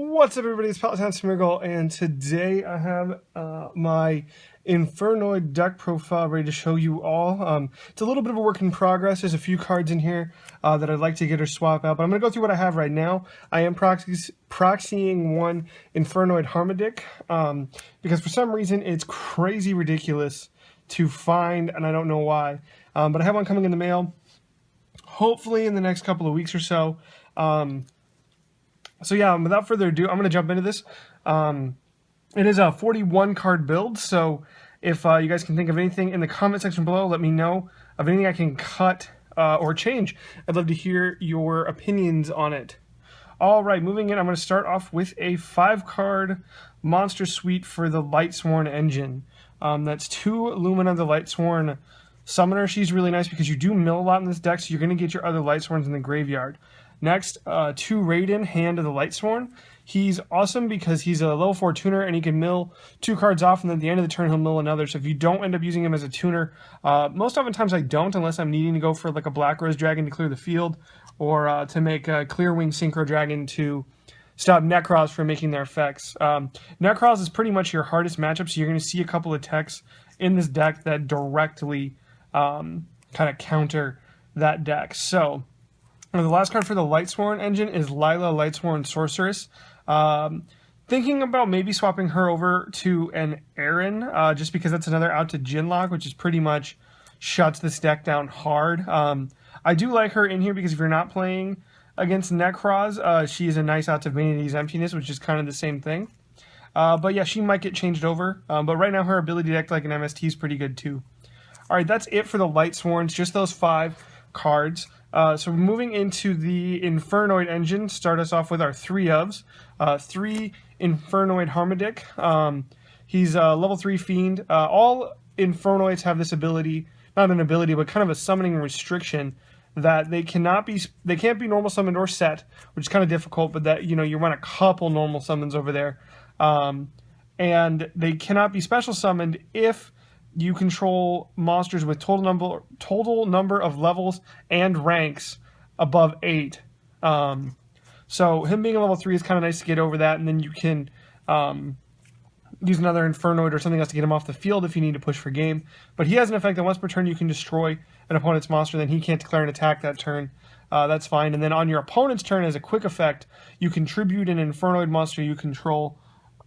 What's up, everybody? It's Pallet Town Smeargle, and today I have my Infernoid deck profile ready to show you all. It's a little bit of a work in progress. There's a few cards in here that I'd like to get or swap out, but I'm going to go through what I have right now. I am proxying one Infernoid Harmadic because for some reason it's crazy ridiculous to find, and I don't know why. But I have one coming in the mail, hopefully in the next couple of weeks or so. So yeah, without further ado, I'm going to jump into this. It is a 41 card build, so if you guys can think of anything in the comment section below, let me know of anything I can cut or change. I'd love to hear your opinions on it. All right, moving in, I'm going to start off with a 5-card monster suite for the Lightsworn engine. That's 2 Lumina, the Lightsworn Summoner. She's really nice because you do mill a lot in this deck, so you're going to get your other Lightsworns in the graveyard. Next, 2 Raiden, Hand of the Lightsworn. He's awesome because he's a level 4 tuner and he can mill 2 cards off, and then at the end of the turn he'll mill another. So if you don't end up using him as a tuner, most oftentimes I don't unless I'm needing to go for like a Black Rose Dragon to clear the field, or to make a Clear Wing Synchro Dragon to stop Necros from making their effects. Necros is pretty much your hardest matchup, so you're going to see a couple of techs in this deck that directly kind of counter that deck. So the last card for the Lightsworn engine is Lila, Lightsworn Sorceress. Thinking about maybe swapping her over to an Aaron, just because that's another out to Jinlock, which is pretty much shuts this deck down hard. I do like her in here because if you're not playing against Necros, she is a nice out to Vanity's Emptiness, which is kind of the same thing. But yeah, she might get changed over. But right now her ability to act like an MST is pretty good too. Alright, that's it for the Lightsworns, just those 5 cards. So moving into the Infernoid engine, start us off with our 3 ofs. 3 Infernoid Harmadic. He's a level 3 Fiend. All Infernoids have this ability, not an ability, but kind of a summoning restriction that they can't be normal summoned or set, which is kind of difficult, but that, you run a couple normal summons over there. And they cannot be special summoned if you control monsters with total number of levels and ranks above 8. So him being a level 3 is kind of nice to get over that, and then you can use another Infernoid or something else to get him off the field if you need to push for game. But he has an effect that once per turn you can destroy an opponent's monster, then he can't declare an attack that turn. That's fine. And then on your opponent's turn, as a quick effect, you contribute an Infernoid monster you control.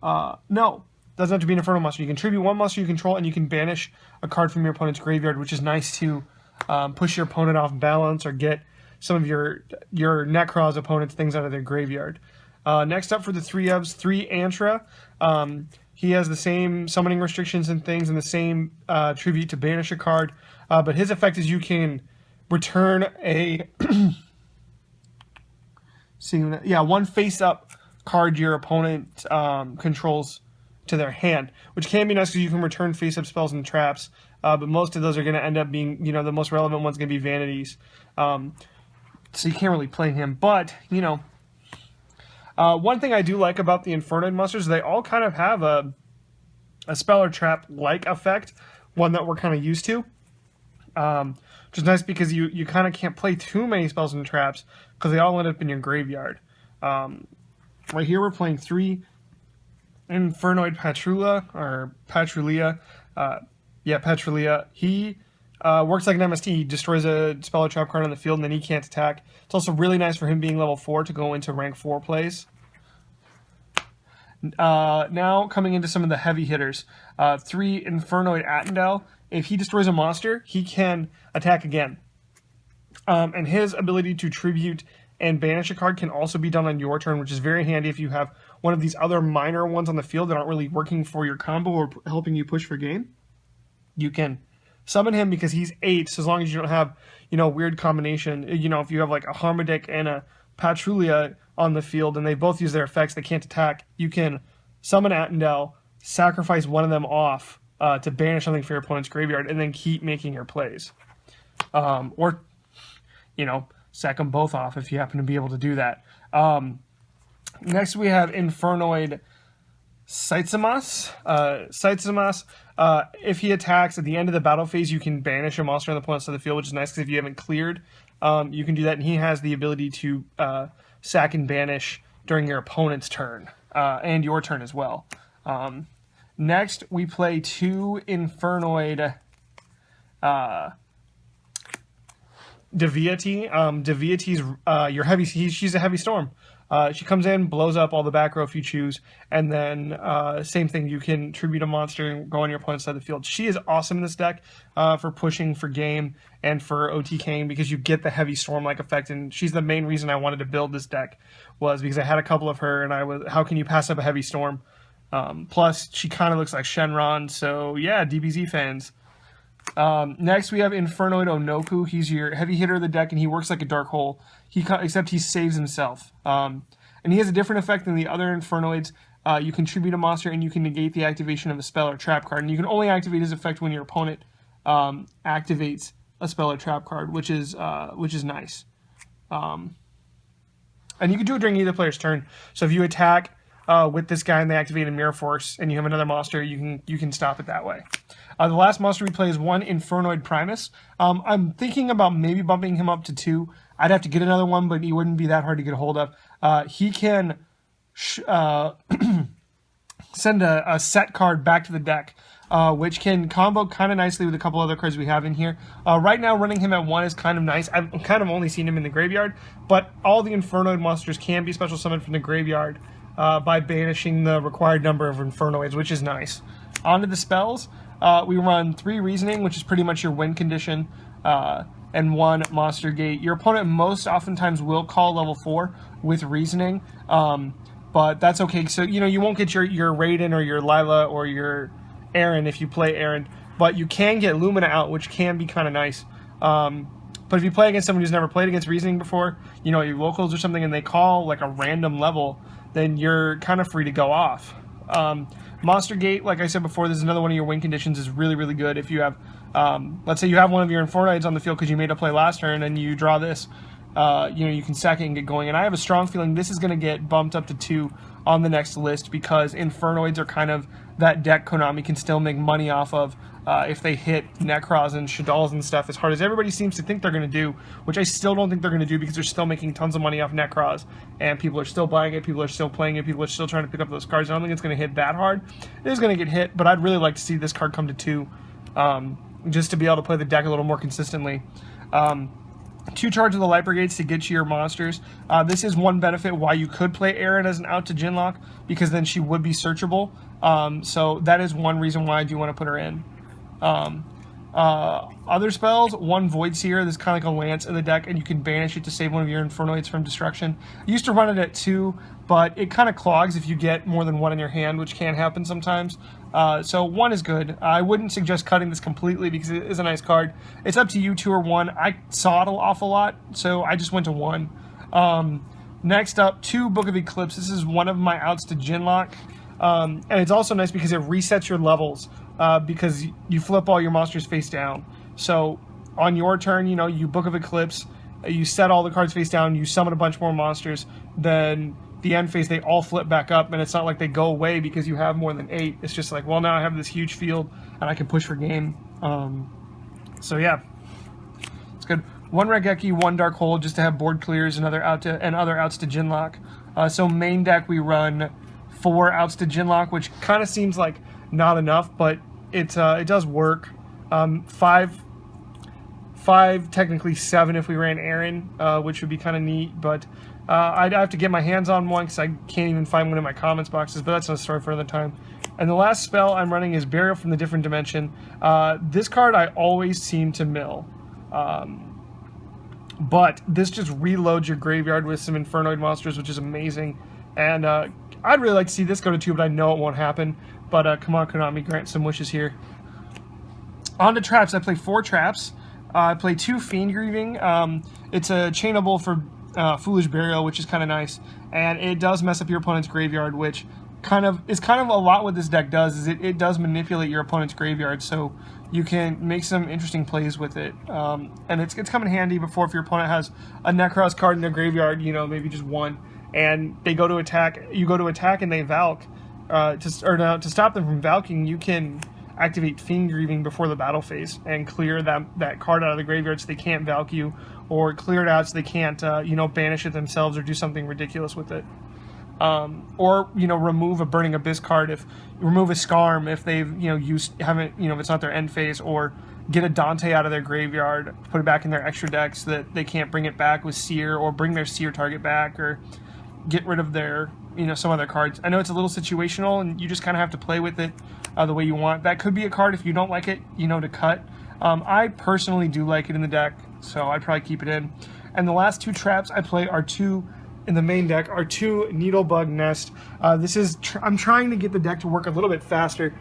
No. Doesn't have to be an Inferno monster. You can tribute 1 monster you control, and you can banish a card from your opponent's graveyard, which is nice to push your opponent off balance or get some of your Necros opponents things out of their graveyard. Next up for the 3 ofs, 3 Antra. He has the same summoning restrictions and things, and the same tribute to banish a card. But his effect is you can return a 1 face-up card your opponent controls to their hand, which can be nice because you can return face-up spells and traps, but most of those are going to end up being, the most relevant one's going to be Vanities, so you can't really play him. But, one thing I do like about the Infernoid monsters, they all kind of have a spell or trap-like effect, one that we're kind of used to, which is nice because you kind of can't play too many spells and traps because they all end up in your graveyard. Right here we're playing 3 Infernoid Patrulia. Patrulia. He works like an MST. He destroys a spell or trap card on the field, and then he can't attack. It's also really nice for him being level 4 to go into rank 4 plays. Now coming into some of the heavy hitters. 3 Infernoid Attendel. If he destroys a monster, he can attack again. And his ability to tribute and banish a card can also be done on your turn, which is very handy if you have one of these other minor ones on the field that aren't really working for your combo or helping you push for game. You can summon him because he's 8, so as long as you don't have, weird combination. If you have like a Harmadic and a Patrulia on the field and they both use their effects, they can't attack, you can summon Attendel, sacrifice one of them off to banish something for your opponent's graveyard, and then keep making your plays. Or, sack them both off if you happen to be able to do that. Next we have Infernoid Saitsamas. If he attacks at the end of the battle phase, you can banish a monster on the opponent's side of the field, which is nice because if you haven't cleared, you can do that. And he has the ability to sack and banish during your opponent's turn, and your turn as well. Next, we play 2 Infernoid Deviety. Deviety's your heavy. She's a heavy storm. She comes in, blows up all the back row if you choose, and then same thing. You can tribute a monster and go on your opponent's side of the field. She is awesome in this deck for pushing for game and for OTKing because you get the heavy storm-like effect, and she's the main reason I wanted to build this deck was because I had a couple of her, and I was, how can you pass up a heavy storm? Plus, she kind of looks like Shenron, so yeah, DBZ fans. Next, we have Infernoid Onoku. He's your heavy hitter of the deck, and he works like a dark hole. Except he saves himself. And he has a different effect than the other Infernoids. You can tribute a monster, and you can negate the activation of a spell or trap card. And you can only activate his effect when your opponent activates a spell or trap card, which is nice. And you can do it during either player's turn. So if you attack with this guy and they activate a Mirror Force, and you have another monster, you can stop it that way. The last monster we play is 1 Infernoid Primus. I'm thinking about maybe bumping him up to 2. I'd have to get another one, but he wouldn't be that hard to get a hold of. He can send a set card back to the deck, which can combo kind of nicely with a couple other cards we have in here. Right now, running him at 1 is kind of nice. I've kind of only seen him in the graveyard, but all the Infernoid monsters can be special summoned from the graveyard by banishing the required number of Infernoids, which is nice. Onto the spells. We run 3 Reasoning, which is pretty much your win condition, and 1 Monster Gate. Your opponent most oftentimes will call level 4 with Reasoning, but that's okay. So, you won't get your Raiden or your Lila or your Aaron if you play Aaron, but you can get Lumina out, which can be kind of nice. But if you play against someone who's never played against Reasoning before, your locals or something, and they call like a random level, then you're kind of free to go off. Monster Gate, like I said before, this is another one of your win conditions, is really, really good. If you have, let's say you have one of your Infernoids on the field because you made a play last turn and you draw this, you can sack it and get going. And I have a strong feeling this is going to get bumped up to 2 on the next list because Infernoids are kind of that deck Konami can still make money off of if they hit Necros and Shaddolls and stuff as hard as everybody seems to think they're going to do, which I still don't think they're going to do because they're still making tons of money off Necros, and people are still buying it, people are still playing it, people are still trying to pick up those cards. I don't think it's going to hit that hard. It is going to get hit, but I'd really like to see this card come to 2 just to be able to play the deck a little more consistently. 2 charge of the Light Brigades to get you your monsters. This is one benefit why you could play Erin as an out to Jinlock, because then she would be searchable. So that is one reason why I do want to put her in. Other spells, 1 Void Seer. This is kind of like a Lance in the deck, and you can banish it to save one of your Infernoids from destruction. I used to run it at 2, but it kind of clogs if you get more than 1 in your hand, which can happen sometimes. So 1 is good. I wouldn't suggest cutting this completely because it is a nice card. It's up to you, 2 or 1. I saw it an awful lot, so I just went to 1. Next up, 2 Book of Eclipse. This is one of my outs to Jinlock. And it's also nice because it resets your levels because you flip all your monsters face down. So on your turn, you Book of Eclipse, you set all the cards face down, you summon a bunch more monsters, then the end phase, they all flip back up, and it's not like they go away because you have more than 8. It's just like, well, now I have this huge field, and I can push for game. So yeah, it's good. 1 Regeki, 1 Dark Hole, just to have board clears and other outs to Jinlock. So main deck, we run 4 outs to Jinlock, which kind of seems like not enough, but it does work. 5, technically 7 if we ran Aaron, which would be kind of neat, but I'd have to get my hands on one because I can't even find one in my comments boxes, but that's a story for another time. And the last spell I'm running is Burial from the Different Dimension. This card I always seem to mill, but this just reloads your graveyard with some Infernoid monsters, which is amazing. And I'd really like to see this go to 2, but I know it won't happen. But come on, Konami, grant some wishes here. On to traps. I play 4 traps. I play 2 Fiend Grieving. It's a chainable for Foolish Burial, which is kind of nice, and it does mess up your opponent's graveyard, which is kind of a lot what this deck does. Is it does manipulate your opponent's graveyard, so you can make some interesting plays with it. And it's come in handy before if your opponent has a Necros card in their graveyard, maybe just 1, and they go to attack. You go to attack, and they Valk. To stop them from Valking, you can activate Fiend Grieving before the battle phase and clear that card out of the graveyard so they can't Valk you, or clear it out so they can't, banish it themselves or do something ridiculous with it. or remove a Burning Abyss card, if remove a Skarm if they've haven't if it's not their end phase, or get a Dante out of their graveyard, put it back in their extra deck so that they can't bring it back with Seer, or bring their Seer target back, or get rid of their some other cards. I know it's a little situational, and you just kind of have to play with it the way you want. That could be a card if you don't like it, to cut. I personally do like it in the deck, so I'd probably keep it in. And the last two traps I play are two in the main deck, are two Needlebug Nest. I'm trying to get the deck to work a little bit faster,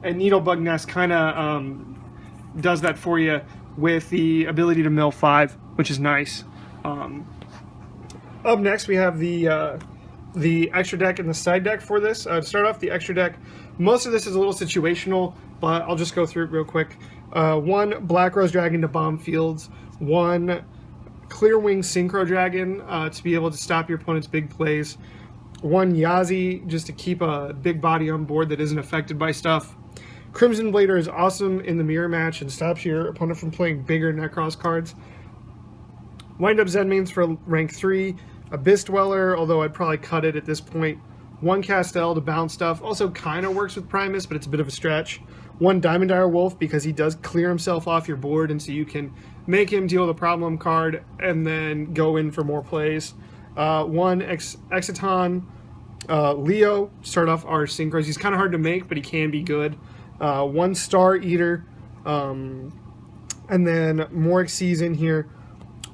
and Needlebug Nest kind of does that for you with the ability to mill 5, which is nice. Up next, we have the extra deck and the side deck for this. To start off, the extra deck, most of this is a little situational, but I'll just go through it real quick. 1 Black Rose Dragon to bomb fields, 1 Clearwing Synchro Dragon to be able to stop your opponent's big plays, 1 Yazi just to keep a big body on board that isn't affected by stuff. Crimson Blader is awesome in the mirror match and stops your opponent from playing bigger Necros cards. Wind Up Zenmaines for rank 3, Abyss Dweller, although I'd probably cut it at this point. 1 Castel to bounce stuff, also kind of works with Primus, but it's a bit of a stretch. 1 Diamond Dire Wolf because he does clear himself off your board, and so you can make him deal with a problem card and then go in for more plays. 1 Exiton Leo, start off our synchros. He's kind of hard to make, but he can be good. 1 Star Eater, and then Morix Seas in here.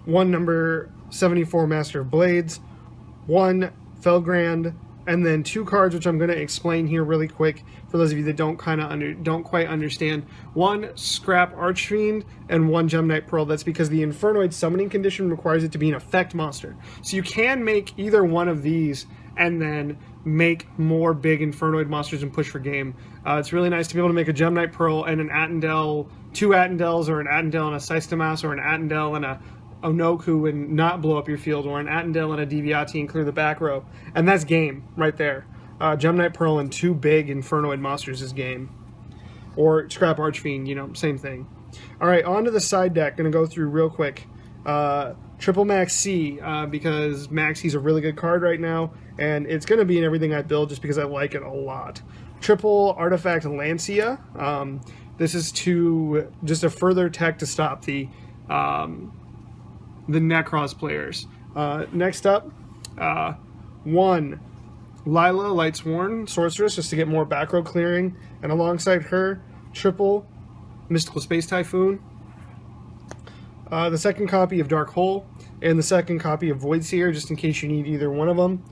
1 number 74 Master of Blades, 1 Felgrand, and then 2 cards which I'm going to explain here really quick for those of you that don't quite understand. 1 Scrap Archfiend and 1 Gemknight Pearl. That's because the Infernoid summoning condition requires it to be an effect monster. So you can make either one of these and then make more big Infernoid monsters and push for game. It's really nice to be able to make a Gemknight Pearl and an Attendel, 2 Attendels, or an Attendel and a Systemass, or an Attendel and a Onoku and not blow up your field, or an Attendel and a Deviati and clear the back row. And that's game right there. Gemknight Pearl and 2 big Infernoid monsters is game. Or Scrap Archfiend, same thing. Alright, on to the side deck. Gonna go through real quick. Triple Maxi, because Maxi's a really good card right now, and it's gonna be in everything I build just because I like it a lot. Triple Artifact Lancia. This is just a further tech to stop the Necros players. Next up, 1 Lila Lightsworn Sorceress, just to get more back row clearing, and alongside her, triple Mystical Space Typhoon. The second copy of Dark Hole, and the second copy of Voidseer, just in case you need either one of them.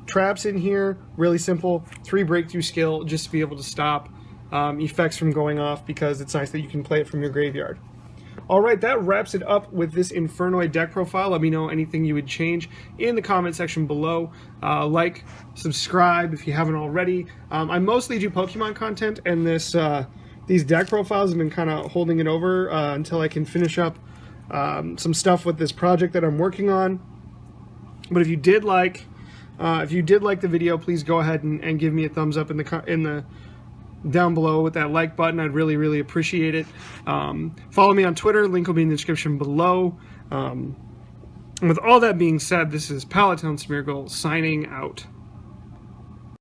Traps in here, really simple. 3 Breakthrough Skill, just to be able to stop effects from going off, because it's nice that you can play it from your graveyard. Alright, that wraps it up with this Infernoid deck profile. Let me know anything you would change in the comment section below. Like, subscribe if you haven't already. I mostly do Pokemon content, and these deck profiles have been kind of holding it over until I can finish up some stuff with this project that I'm working on. But if you did like the video, please go ahead and give me a thumbs up in the down below with that like button. I'd really, really appreciate it. Follow me on Twitter. Link will be in the description below. With all that being said, this is Pallet Town Smeargle signing out.